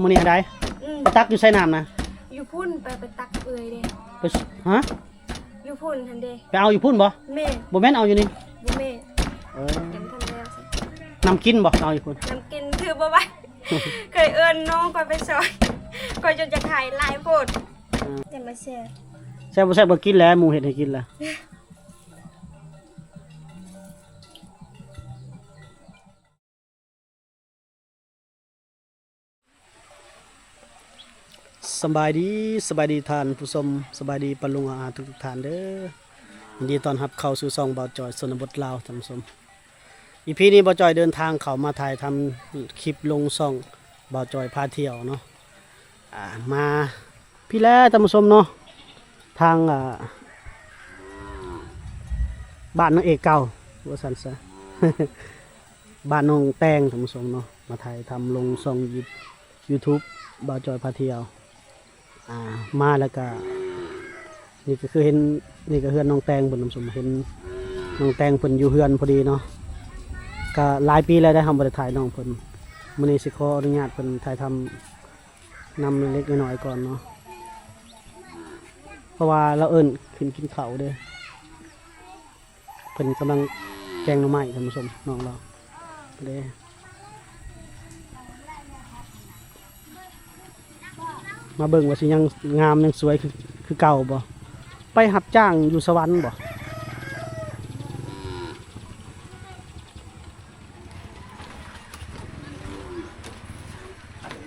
มื้อนี้ได้ไปตักอยู่ไสน้ำนะอยู่พุ่นไปตักเอ้ยเด้ไปฮะอยู่พุ่นทันเด้ไปเอาอยู่พุ่นบ่แม่บ่แม่นเอาอยู่นี่บ่แม่เห็นทันแล้วสิน้ำกินบ่เอาอยู่พุ่นน้ำกินถือบ่ไหวเคยเอิ้นน้องไปซอยก็จนจะถ่ายหลายโพดจะมาแชร์แซ่บบ่แซ่บบ่กินแล้วหมู่เฮ็ดให้กินแล้วสบายดีท่านผู้ชมสบายดีปะลุงอาทุกท่านเด้อยินดีต้อนรับเข้าสู่ช่องบ่าวจอยชนบทลาวท่านผู้ชมอีพีนี้บ่าวจอยเดินทางเข้ามาถ่ายทำคลิปลงช่องบ่าวจอยพาเที่ยวเนาะมาพี่แล้วท่านผู้ชมเนาะทางบ้านนางเอกเก่าว่าซั่นซะ บ้านน้องแตงท่านผู้ชมเนาะมาถ่ายทำลงช่อง YouTube บ่าวจอยพาเที่ยวมาแล้วก็นี่ก็คือเห็นนี่ก็เฮือนน้องแตงบนน้ำสมเห็นน้องแตงเพิ่นอยู่เฮือนพอดีเนาะก็หลายปีแล้วได้ทำบริถ่ายน้องเพิ่นมื้อนี้สิขออนุญาตเพิ่นถ่ายทำนำเล็กน้อยก่อนเนาะเพราะว่าเราเอิ้นขึ้นกินข้าวเด้เพิ่นกำลังแกงหน่อไม้ท่านผู้ชมน้องเราเด้มาเบิ่งว่าสิยังงามยังสวยคือเก่าบ่ไปหับจ้างอยู่สวรรค์บ่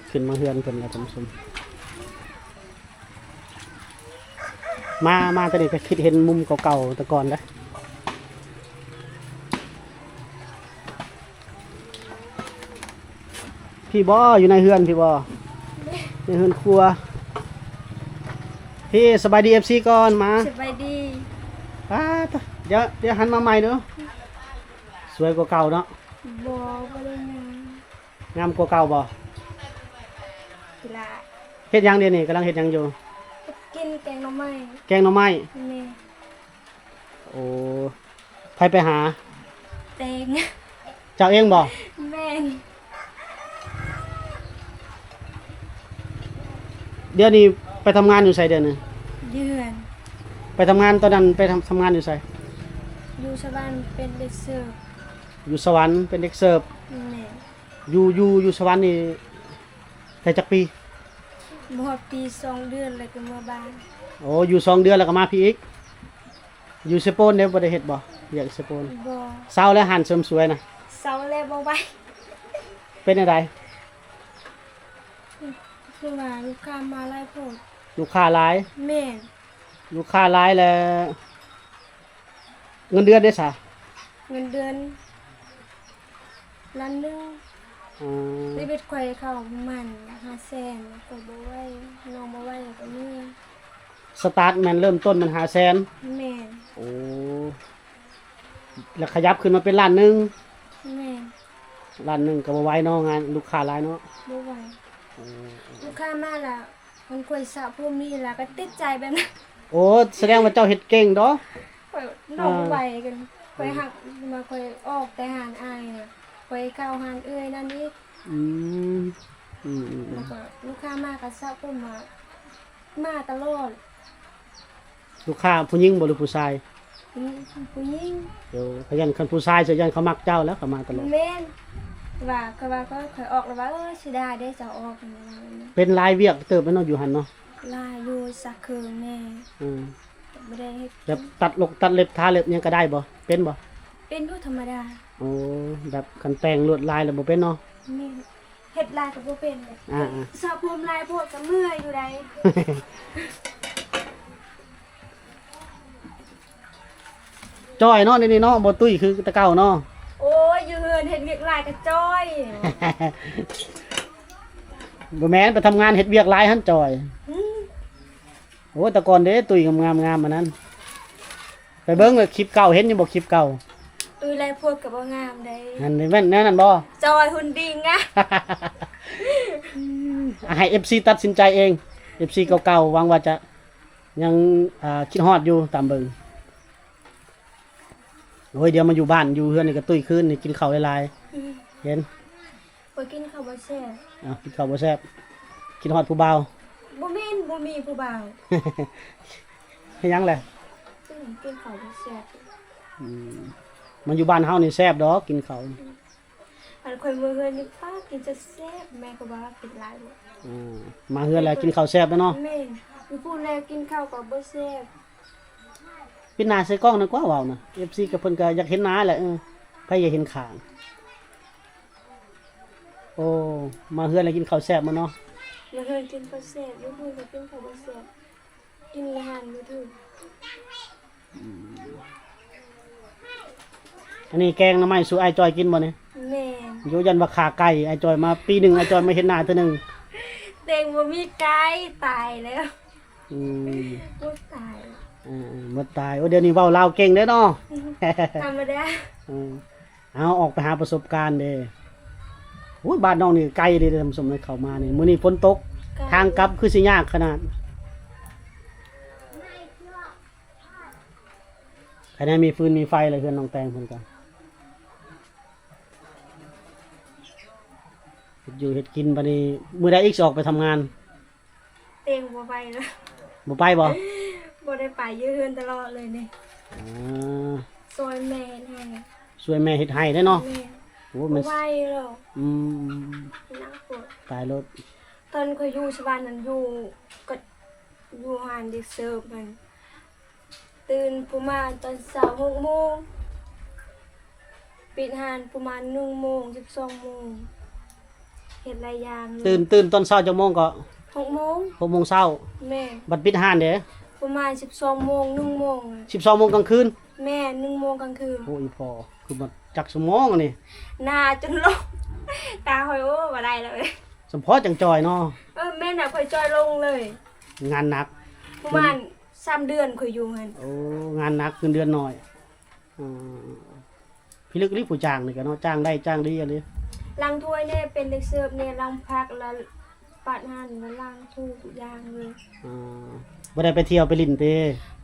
ขึ้นมาเฮือนเพิ่นแล้วท่านผู้ชมมาตอนนี้ก็คิดเห็นมุมเก่าๆแต่ก่อนนะพี่บ่อยู่ในเฮือนพี่บ่ในเฮือนครัวพี่สบายดี FC ก่อนมาสบายดีเดี๋ยวหันมาใหม่เนาะสวยกว่าเก่าเนาะบ่ได้งามกว่าเก่าบ่กีฬาเฮ็ดหยังเดี๋ยวนี้กำลังเฮ็ดหยังอยู่กินแกงหน่อไม้แกงหน่อไม้นี่โอ้ไปหาแตงเจ้าเองบ่แม่นเดี๋ยวนี้ไปทำงานอยู่ไสเดือนนึงเดือนไปทำงานตอนนั้นไปทำงานอยู่ไสอยู่สวรรค์เป็นเด็กเสิร์ฟอยู่สวรรค์เป็นเด็กเสิร์ฟแม่อยู่สวรรค์นี่แต่จักปีบ่ปี2 เดือนแล้วก็มาบ้านโอ้อยู่2 เดือนแล้วก็มาพี่อีกอยู่สโปนเด้บ่ได้เฮ็ดบ่อยากสโปนบ่เซาแล้วหันเสริมสวยนะเซาแล้วบ่ไหวเป็นจังได๋คือว่าลูกค้ามาหลายโพดลูกค้าหลายแม่นลูกค้าหลายแล้วเงินเดือนได้ซะเงินเดือนล้านนึงชีวิตข่อยเข้ามัน500,000ก็บ่ไหวน้องบ่ไหวก็มีสตาร์ทมันเริ่มต้นมัน500,000แม่นโอ้แล้วขยับขึ้นมาเป็นล้านนึงแม่นล้านนึงก็บ่ไหวเนาะงานลูกค้าหลายเนาะบ่ไหวลูกค้ามาแล้วมันข่อยสะพวกนี้ล่ะก็ติดใจแบบนั้นโอ้แสดงว่าเจ้าเฮ็ดเก่งเนาะข่อยน้องบ่ไหวกันข่อยหักมาข่อยออกแต่หานอายน่ะข่อยเข้าหานเอ้ยนั่นอีกแล้วก็ลูกค้ามาก็สะพวกมาตลอดลูกค้าผู้หญิงบ่หรือผู้ชายผู้หญิงเดี๋ยวขยันคันผู้ชายสิยันเขามักเจ้าแล้วเขามาตลอดแม่นว่าก็ข่อยออกแล้วว่าสิได้จะออกเป็นลายเวียกเติบมันเนาะอยู่หั่นเนาะลายอยู่สักคืนแม่บ่ได้เฮ็ดแบบตัดเล็บทาเล็บยังก็ได้บ่เป็นบ่เป็นอยู่ธรรมดาโอ้แบบคันแต่งลวดลายแล้วบ่เป็นเนาะแม่เฮ็ดลายก็บ่เป็นสะผมลายโพดก็เมื่อยอยู่ใดจ้อยเนาะนี่เนาะบ่ตุ้ยคือตะเก่าเนาะโอ้ยอยู่เฮือนเฮ็ดเวียกลายก็จ้อยบ่แม่นไปทำงานเฮ็ดเวียกหลายหั่นจ้อยโอ้แต่ก่อนเด้ตุ้ยงามๆมานั้นไปเบิ่งคลิปเก่าเห็นอยู่บ่คลิปเก่าตุ้ยลายโพดก็บ่งามได้นั่นแม่นนั่นบ่จ้อยหุ่นดีงะให้ FC ตัดสินใจเอง FC เก่าๆหวังว่าจะยังคิดฮอดอยู่ตามเบิ่งโอ้ยเดี๋ยวมาอยู่บ้านอยู่เฮือนนี่ก็ตุ้ยคืนนี่กินข้าวหลายๆเห็น ข่อยกินข้าวบ่แซ่บ กินข้าวบ่แซ่บกินฮอดผู้บ่าว บ่แม่นบ่มีผู้บ่าว ให้หยังแหละ ซึ่งกินข้าวบ่แซ่บ มันอยู่บ้านเฮานี่แซ่บดอกกินข้าว อันข่อยมื้อเฮือนนี่ป้ากินจะแซ่บแม่ก็ว่ากินหลายบ่ มาเฮือนแล้วกินข้าวแซ่บแล้วเนาะ แม่นอยู่พูดแล้วกินข้าวก็บ่แซ่บ ปิดหน้าใส่กล้องนะกว่าเว้านะ FC กับเพิ่นก็อยากเห็นหน้าแหละไผอยากเห็นข้างโอ้มาเฮือนแล้วกินข้าวแซ่บมาเนาะ มื้อเฮือนกินบ่แซ่บอยู่พูดก็กินข้าวบ่แซ่บกินอาหารบ่ถูก อันนี้แกงหน่อไม้สู่ไอ้จอยกินบ่เนี่ย แม่น โยยันว่าขาไก่ไอ้จอยมาปีหนึงไอ้จอยมาเห็นหน้าเทื่อหนึง เต็งบ่มีไก่ตายแล้ว อืม บ่ตาย หมดตายโอ้เดี๋ยวนี้เว้าลาวเก่งเด้อเนาะ ธรรมดา เอาออกไปหาประสบการณ์เด้โอ้ยบ้านน้องนี่ไกลเลยเด้อท่านผู้ชมเลยเข้ามานี่มื้อนี้ฝนตก ทางกลับคือสิยากขนาดใครได้มีฟืนมีไฟเลยเฮือนน้องแตงเพิ่นก็เฮ็ดอยู่เฮ็ดกินบัดนี้มื้อใดอีกสิออกไปทำงาน เต็งบ่ไปแล้ว บ่ไปบ่ บ่ได้ไปอยู่เฮือนตลอดเลยนี่ อ่า ซอยแม่ให้ ช่วยแม่เฮ็ดให้ได้เนาะ แม่ โอ้ บ่ มัน ไหวแล้ว อืม นักปวด ตายรถ ตอนข่อยอยู่สวรรค์นั้นอยู่ก็อยู่หานเด็กเสิร์ฟมันตื่นประมาณตอนเช้า6 โมงปิดหานประมาณ1 โมง12 โมงเฮ็ดหลายอย่างเลย ตื่นตอนเช้าจักโมงก็ 6 โมง 6 โมงเช้า แม่ บัดปิดห้านเด้ ประมาณ12 โมง1 โมงอะ 12 โมงกลางคืน แม่1 โมงกลางคืน โอ้ยพอคือมันจักชั่วโมงอันนี่ หน้าจนลง ตาข่อยโอ้บ่ได้แล้วเว้ย สมพอจังจอยเนาะ แม่น่ะข่อยจอยลงเลย งานหนัก ประมาณ3 เดือนข่อยอยู่หั่น โอ้งานหนักเงินเดือนน้อยอ่าพี่ลึกรีบผู้จ้างนี่ก็เนาะจ้างได้จ้างดีอันนี้ ล้างถ้วยเนี่ยเป็นเด็กเสิร์ฟเนี่ยล้างพักแล้วปัดหั่นแล้วล้างทุกอย่างเลย อ่าบ่ได้ไปเที่ยวไปลิ้นเต้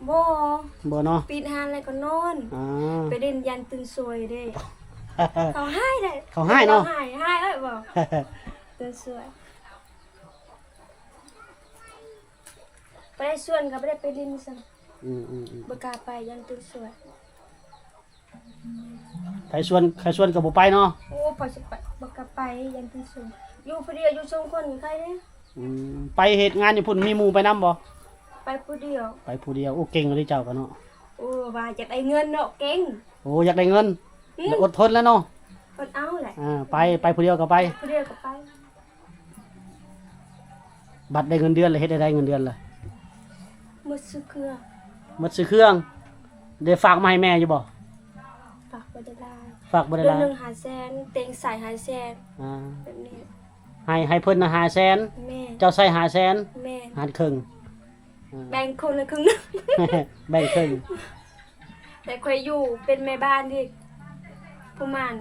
บ่ บ่เนาะ ปิดหานแล้วก็นอน อ่า ไปเล่นยันตื่นสวยเด้ เขาให้ได้ เขาให้เนาะ ให้เอ้ยบ่ตื่นสวยไปได้ส่วนก็บ่ได้ไปลินซั่น อืม บ่กล้าไปยันตื่นสวย ใครชวนก็บ่ไปเนาะ โอ้พอสิไปบ่กล้าไปยันตื่นสวยอยู่ผู้เดียวอยู่2 คนใครเด้ ไปเฮ็ดงานอยู่พุ่นมีหมู่ไปนํบ่ ไปผู้เดียว ไปผู้เดียวโอ้เก่งเลยเจ้าก็เนาะ โอ้ว่าอยากได้เงินเนาะเก่ง โอ้อยากได้เงินแล้วอดทนแล้วเนาะ เพิ่นเอาแหละ ไปผู้เดียวก็ไป ผู้เดียวก็ไป บัตรได้เงินเดือนเลยเฮ็ดได้เงินเดือนล่ะ หมดซื้อเครื่อง หมดซื้อเครื่องได้ฝากมาให้แม่อยู่บ่ ฝากบ่ได้หลาย ฝากบ่ได้ เดือน ล่ะ หนึง500,000เต็งใส่500,000 อ่า แบบนี้ ให้เพิ่นน่ะ500,000 แม่ เจ้าใส่500,000 แม่ หารครึ่ง แบ่งคนละครึ่งหนึง แบ่งครึ่ง แต่เคยอยู่เป็นแม่บ้านที่ประมาณ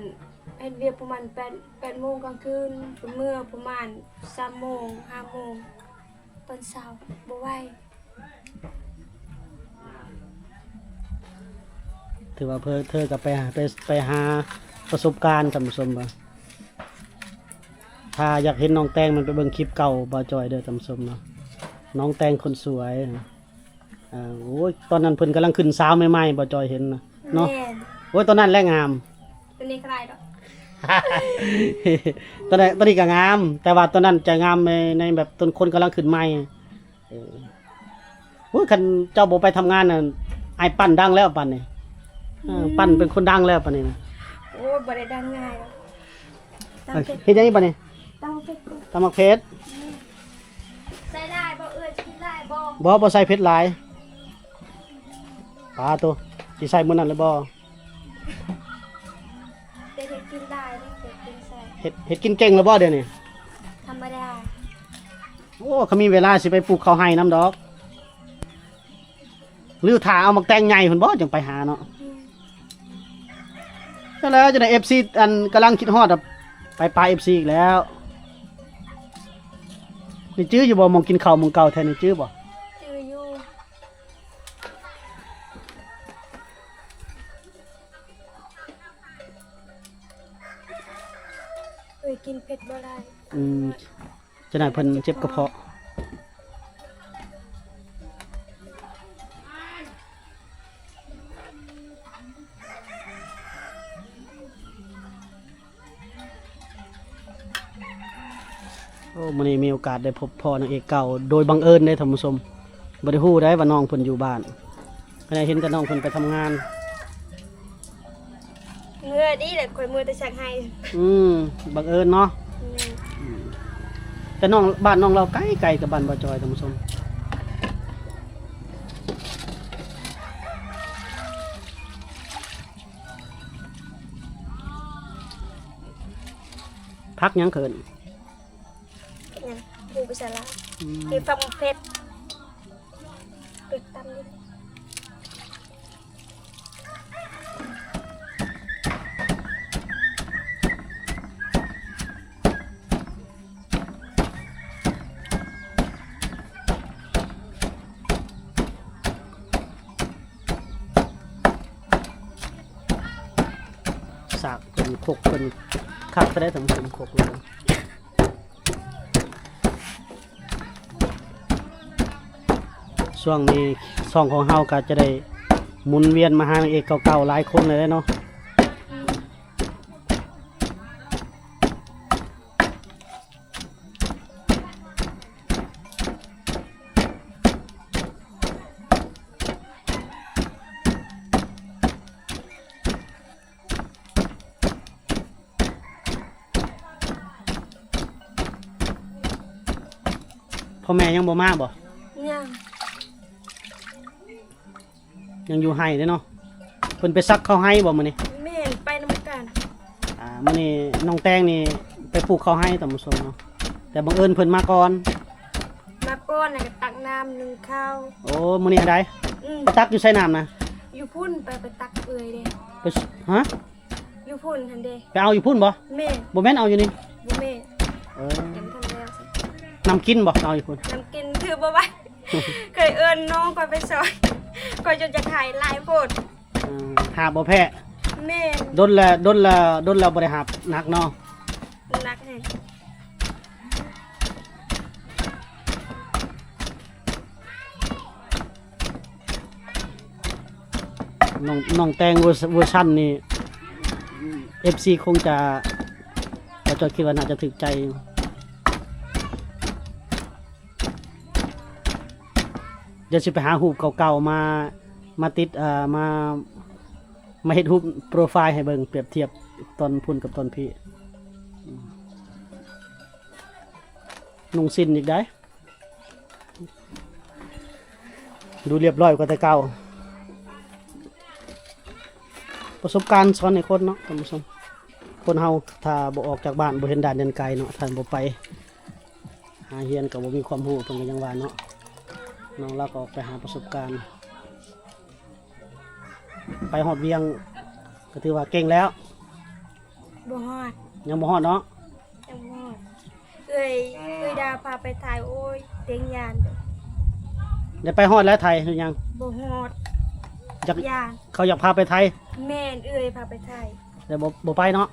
เฮ็ดเวียกประมาณ8โมงกลางคืนเมื่อประมาณ3โมง5โมงตอนเช้าบ่ไหว ถือว่าเธอก็ไปหาประสบการณ์ท่านผู้ชมบ่ถ้าอยากเห็นน้องแตงมันไปเบิ่งคลิปเก่าบ่จอยเด้อท่านผู้ชมเนาะน้องแตงคนสวยโอ้ยตอนนั้นเพิ่นกำลังขึ้นสาวใหม่ๆบ่จอยเห็นนะเนาะ แม่น โอ้ยตอนนั้นแลงาม ตัวนี้ก็ได้ดอก ตอนนี้ก็งาม แต่ว่าตอนนั้นจะงามในแบบต้นคนกำลังขึ้นใหม่โอ้ยคันเจ้าบ่ไปทำงานน่ะไอ้ปั้นดังแล้วปั้นนี่ปั้นเป็นคนดังแล้วปั้นนี่นะ โอ้ยบ่ได้ดังง่ายหรอกตั้งเผ็ด เฮ็ดจังได๋ปั้นนี่ ตั้งเผ็ดก่อน ตำมักเพชร ใส่ได้บ่เอ้ยกินได้บ่ บ่ใส่เพชรหลายปลาตัวสิใส่มื้อนั้นเลยบ่ แต่เฮ็ดกินได้เด้เฮ็ดกินใส่ เฮ็ดกินเก่งแล้วบ่เดี๋ยวนี้ ธรรมดา โอ้เขามีเวลาสิไปปลูกข้าวให้น้ำดอกหรือถ้าเอามักแตงใหญ่พุ่นบ่จังไปหาเนาะ ก็แล้วจะได้ FC อันกำลังคิดฮอดไปปลา FC อีกแล้วนี่จื้ออยู่บ่มองกินข้าวมองเก่าแท้นี่จื้อบ่ จืออยู่เอ้ยกินเผ็ดบ่ มจะหน่อยเพิ่นเจ็บกระเพาะโอ้มื้อนี้มีโอกาสได้พบพ่อนางเอกเก่าโดยบังเอิญได้ท่านผู้ชมบ่ได้ฮู้ได้ว่าน้องเพิ่นอยู่บ้านก็ได้เห็นแต่น้องเพิ่นไปทำงาน เมื่อดีแหละคอยมือแต่ชักให้ บังเอิญเนาะ แม่น แต่น้องบ้านน้องเราใกล้ๆกับบ้านบ่จอยท่านผู้ชมพักหยังเขิน ยังผูกสาระที่ฟังเพชรตึกตำนี่สากเพิ่นโคกเพิ่นคักก็ได้ท่านผู้ชมโคกเลยช่วงนี้ช่องของเฮาก็จะได้หมุนเวียนมาหานางเอกเก่าๆหลายคนเลยเนาะพ่อแม่ยังบ่มาบ่ ยัง ยังอยู่ให้เด้เนาะเพิ่นไปซักข้าวให้บ่มื้อนี้ แม่นไปนำกัน มื้อนี้น้องแตงนี่ไปปลูกข้าวให้ท่านผู้ชมเนาะแต่บังเอิญเพิ่นมาก่อน มาก้อนน่ะก็ตักน้ำหนึ่งข้าว โอ้มื้อนี้อันใด อืม ไปตักอยู่ไสน้ำนะ อยู่พุ่นไปตักเอ่ยเด้ ไปฮะ อยู่พุ่นทันเด้ ไปเอาอยู่พุ่นบ่ แม่น บ่แม่นเอาอยู่นี่ บ่แม่น เออ ยังทันแล้วสิ น้ำกินบ่เอาอยู่พุ่น น้ำกินคือบ่ไหว เคยเอิ้นน้องก่อนไปซอยก่อนจนจะถ่ายหลายโพด หาบ่แพ้ แม่น ดนแล้วบ่ได้หาบหนักเนาะ นักแห่ง น้องแตงเวอร์ชันนี่ FC คงจะเราจะคิดว่าน่าจะถึกใจอยู่เดี๋ยวสิไปหารูปเก่าๆมาติดมาเฮ็ดรูปโปรไฟล์ให้เบิ่งเปรียบเทียบตอนพุ่นกับตอนพี่นุ่งสิ้นอีกได้ดูเรียบร้อยกว่าแต่เก่าประสบการณ์สอนให้คนเนาะท่านผู้ชมคนเฮาถ้าบ่ออกจากบ้านบ่เห็นด่านเดินไกลเนาะถ้าบ่ไปหาเฮียนก็บ่มีความรู้เพิ่นก็ยังว่าเนาะน้องเราก็ออกไปหาประสบการณ์ไปฮอดเวียงก็ถือว่าเก่งแล้ว บ่ฮอด ยังบ่ฮอดเนาะ ยังบ่ฮอดเอ้ยดาพาไปถ่ายโอ้ยเต็งยาน ได้ไปฮอดแล้วไทยหรือยัง บ่ฮอด อยาก ยาน เขาอยากพาไปไทย แม่นเอ้ยพาไปถ่าย แต่บ่ไปเนาะ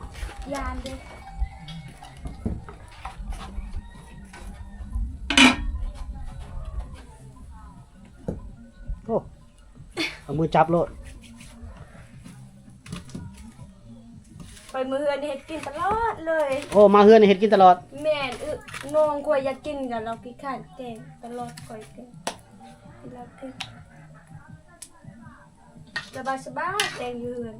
ยานเด้ โอ้เอามือจับโลด ไปมื้อเฮือนเฮ็ดกินตลอดเลย โอ้มาเฮือนนี่เฮ็ดกินตลอด แม่นน้องข่อยอยากกินกันเราขี้ข้านแกงตลอดข่อยแกงแล้วกินสบายๆแกงอยู่เฮือน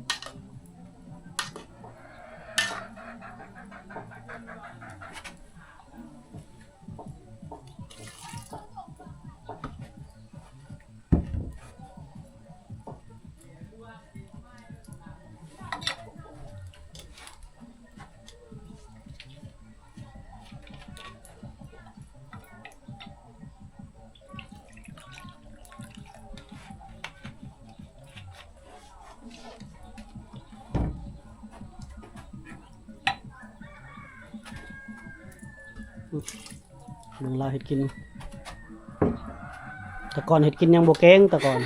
เมืองลาวเฮ็ดกินแต่ก่อนเฮ็ดกินยังบ่เก่งแต่ก่อน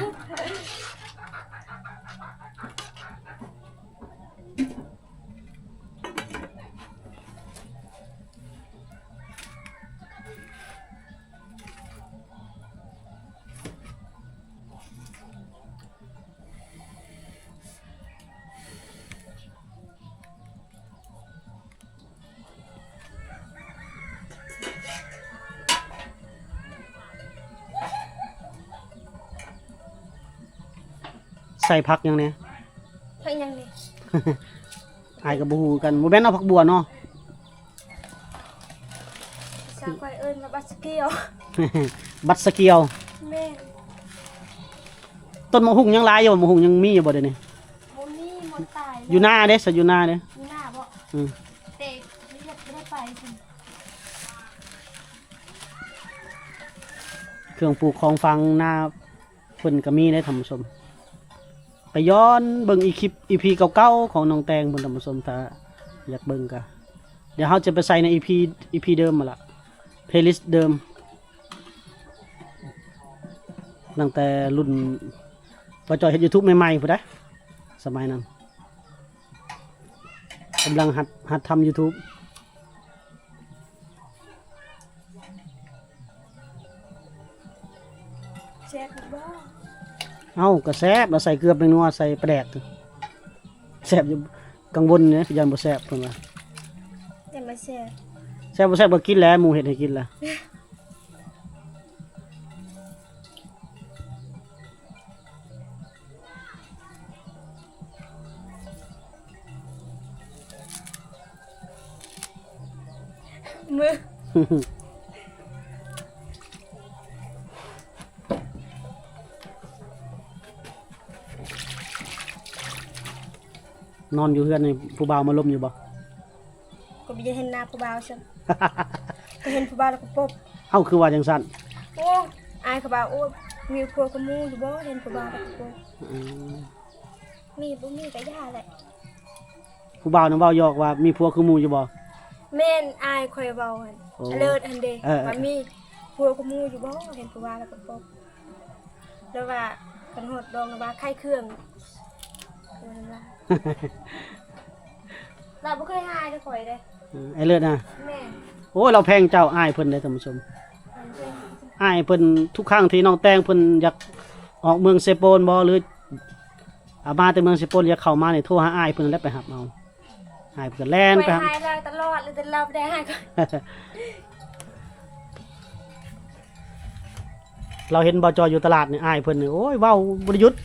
ใส่ผักหยังเนี่ย เพิ่นยังนี่ อายกับบูฮูกันบ่แม่นเอาผักบัวเนาะ สาวคอยเอิ้นว่าบัสเกียว บัดสะเกียว แม่น ต้นมะฮุ่งยังหลายอยู่มะฮุ่งยังมีอยู่บ่เดี๋ยวนี้ บ่มีหมดตาย อยู่หน้าเด้ซะอยู่หน้าเด้ อยู่หน้าบ่ อืม แต่ไม่ได้ไปสิ เครื่องปลูกของฟังหน้าเพิ่นก็มีได้ท่านผู้ชมไปย้อนเบิ่งอีคลิป EP เก่าๆของน้องแตงเพิ่นท่านผู้ชมถ้าอยากเบิ่งก็เดี๋ยวเฮาจะไปใส่ใน EP เดิมมาละ playlist เดิมตั้งแต่รุ่นพอจอยเฮ็ด YouTube ใหม่ๆพุ่นเด้สมัยนั้นกำลังหัดทำ YouTube แซ่บบ่ เอ้าก็แซ่บเราใส่เกลือไปนัวใส่ปลาแดกแซ่บอยู่กังวลเนี่ยยันบ่แซ่บเพิ่นว่า แต่มาแซ่บ แซ่บบ่แซ่บบ่กินแล้วหมู่เฮ็ดให้กินแล้ว มือ นอนอยู่เฮือนนี่ผู้บ่าวมาล้มอยู่บ่ ก็บ่ได้เห็นหน้าผู้บ่าวซั่นก็เห็นผู้บ่าวแล้วก็ปบ เอ้าคือว่าจังซั่น โอ้อายเขาบ่าวโอ้มีผัวกับหมู่อยู่บ่เห็นผู้บ่าวแล้วก็ปบ อืม มีบ่มีก็ย่าแหละ ผู้บ่าวนํเว้าหยอกว่ามีผัวคือหมู่อยู่บ่ แม่นอายคอยเว้าหั่น โอ้ อเลิศหั่นเด้ เออ ว่ามีผัวกับหมู่อยู่บ่เห็นผู้บ่าวแล้วก็ปบแล้วว่าคันฮอดดองแล้วว่าไข้เครื่องว่านั่นล่ะเราบ่เคยหายเด้อข่อยเด้ ไอ้เลิศนะ แม่น โอ้ยเราแพงเจ้าอ้ายเพิ่นเด้อท่านผู้ชม อันเป็น อ้ายเพิ่นทุกครั้งที่น้องแตงเพิ่นอยากออกเมืองเซโปนบ่หรือมาแต่เมืองเซโปนอยากเข้ามานี่โทรหาอ้ายเพิ่นแล้วไปรับเอาอ้ายเพิ่นก็แล่น ไป ไปหา หายเราตลอดเลยแต่เราบ่ได้หายก็ เราเห็นบ่จอยอยู่ตลาดนี่อ้ายเพิ่นนี่โอ้ยเว้าบ่ได้หยุด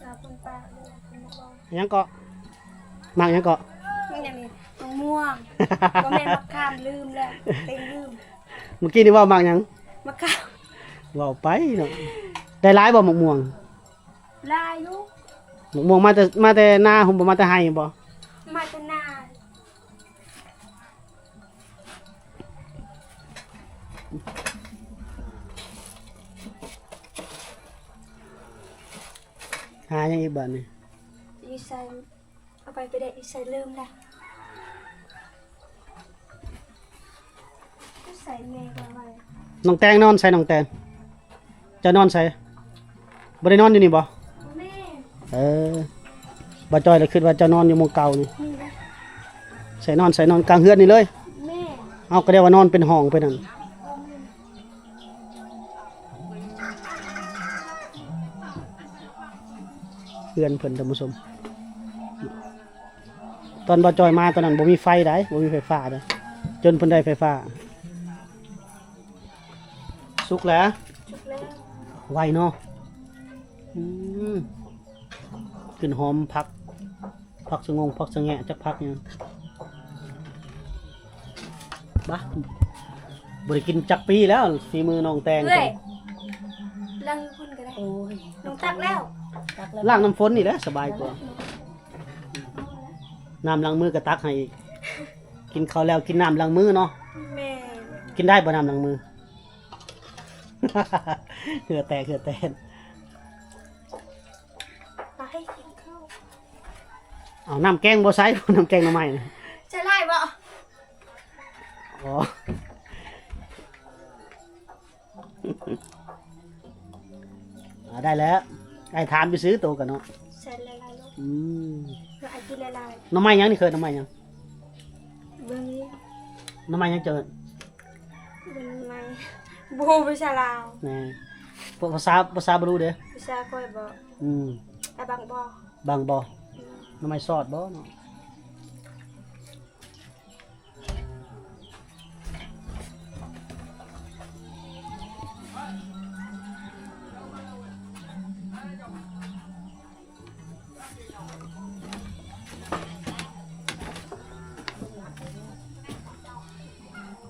เราคนปากเลยคนบอก หยังก็มักหยังก็ มันอย่างนี้มะม่วงก็แม่นมะขามลืมแล้วเต็งลืม เมื่อกี้นี่เว้ามักหยัง มะขาม เว้าไปเนาะได้หลายบ่มะม่วง ลายลูก มะม่วงมาแต่นาผมบ่มาแต่ไห้บ่ มาแตนา หาหยังอีกบัดนี่ อีใส่เอาไปได้อีใส่ลืมแล้วใส่แม่ก็ไว้ น้องแตงนอนใส่น้องแตงจะนอนใส่บ่ได้นอนอยู่นี่บ่ แม่ เออบ่จอยเลยคิดว่าจะนอนอยู่หมู่เก่านี่ นี่นะ ใส่นอนกลางเฮือนนี่เลย แม่ เอาก็ได้ว่านอนเป็นห้องไปนั่นเฮือนเพิ่นท่านผู้ชมตอนบ่จอยมาตอนนั้นบ่มีไฟได้บ่มีไฟฟ้าเด้อจนเพิ่นได้ไฟฟ้าสุกแล้ว ชุบแล้ว ไวเนาะอืมกลิ่นหอมผักสะงงผักสะแงะจักผักเนี่ยบ้าบริกินจักปีแล้วฝีมือน้องแตง เอ้ยลังคนก็ได้ โอ้ย ลงตักแล้ว ล้างน้ำฝนนี่แหละสบายกว่าน้ำล้างมือก็ตักให้อีกกินข้าวแล้วกินน้ำล้างมือเนาะ แม่ กินได้บ่น้ำล้างมือ เหือแตก ไปให้กินข้าว เอาน้ำแกงบ่ใส่ น้ำแกงหน่อไม้นะ จะไล่บ่ อ๋อ ได้แล้วไอ้ถามไปซื้อตัวกันเนาะ ใส่ละลายลูก อืม เราอาจกินละลาย หน้ำไม้ยังนี่เคยหน้ำไม้ยัง เบื้องนี้ หน้ำไม้ยังเจอ เบื้องไม้บูวิชาลาว แน่พวกภาษาบรูเด้อ วิชาก้อยบ่ อืม อาบังบ่ บางบ่หน้ำไม้ซอดบ่เนาะ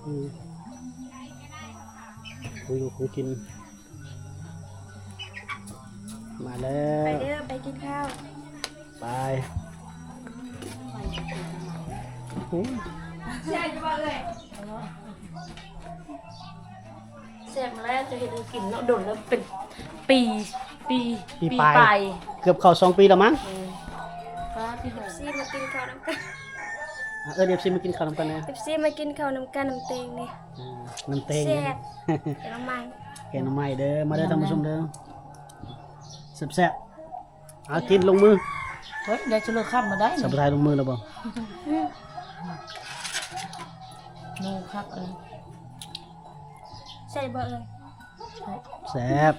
คงอยู่คงกินมาแล้ ไป ว เด้อไปกินข้าว ไปโอ้ ใช่จะว่าเลยแซ่บมาแล้วจะเห็นกินเนาะโดนแล้วเป็นปีไป เกือบเข้า2 ปีแล้วมั้ง ป้าพี่หงซี่มากินข้าวน้ำกัน เดี๋ยวซิมากินข้าวนำกันนะ ซี่มากินข้าวน้ำกันน้ำเตงนี่ น้ำเตง แซ่บเดี๋ยวน้ำมัน แกงหน่อไม้เด้อมาเด้อท่านผู้ชมเด้อแซ่บๆเอากินลงมือ เฮ้ยได้ชุลข้ามมาได้ สับไทยลงมือแล้วบ่ นูคักเออ ใช่บ่เลย แซ่บ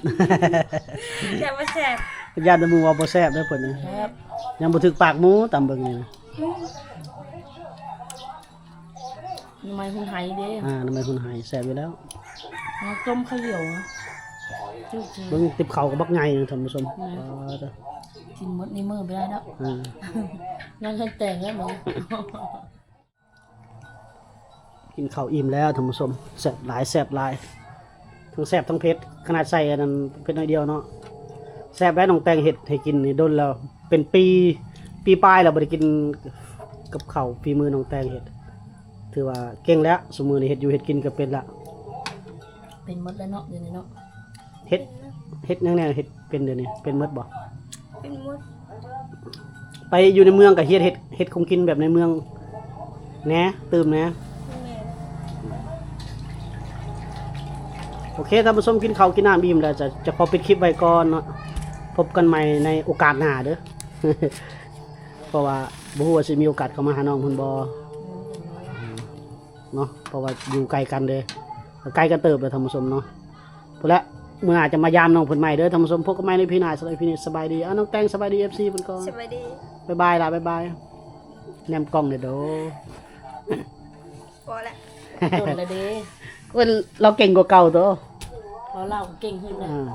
แต่ว่าแซ่บ ญาติหมู่ว่าบ่แซ่บเด้อเพิ่นนะ ครับ ยังบ่ถึกปากหมูตามเบิ่งนี่นะ ทำไมคุณไทยเด้ ทำไมคุณหายแซ่บอยู่แล้ว มาต้มข้าวเหนียวนะจุ๊บ เบิ่งติบข้าวกับบักใหญ่นะท่านผู้ชมเด้อ กินหมดในมือไปได้แล้ว อ่า นั่นฉันแต่งแล้วหนู กินข้าวอิ่มแล้วท่านผู้ชมแซ่บหลายแซ่บหลายทั้งแซ่บทั้งเผ็ดขนาดใส่อันนั้นเผ็ดน้อยเดียวเนาะแซ่บแล้วน้องแตงเฮ็ดให้กินนี่ดนแล้วเป็นปีปลายแล้วบ่ได้กินกับข้าวฝีมือน้องแตงเฮ็ดถือว่าเก่งแล้วสมมือนี่เฮ็ดอยู่เฮ็ดกินก็เป็นละ เป็นหมดแล้วเนาะเดี๋ยวนี้เนาะ เฮ็ดยังแน่เฮ็ดเป็นเดี๋ยวนี้เป็นหมดบ่ เป็นมด ไปอยู่ในเมืองก็เฮ็ดคงกินแบบในเมืองแหน่ตื่มแหน่ แม่ โอเคท่านผู้ชมกินข้าวกินน้ำอิ่มแล้วจะขอปิดคลิปไว้ก่อนเนาะพบกันใหม่ในโอกาสหน้าเด้อ เพราะว่าบ่ฮู้ว่าสิมีโอกาสเข้ามาหาน้องเพิ่นบ่เนาะเพราะว่าอยู่ไกลกันเด้ไกลกันเติบเลยท่านผู้ชมเนาะพุ่นละมื้อหน้าจะมายามน้องเพิ่นใหม่เด้อท่านผู้ชมพบกันใหม่ในพี่หน้าสำหรับพี่นี้สบายดีน้องแตงสบายดี FC เพิ่นก่อน สวัสดี บ๊ายบายล่ะบ๊ายบายแนมกล้องเด้อโด พอละ โดนละเด้ เว้ยเราเก่งกว่าเก่าตัว เพราะเราเก่งขึ้นนะ อ่า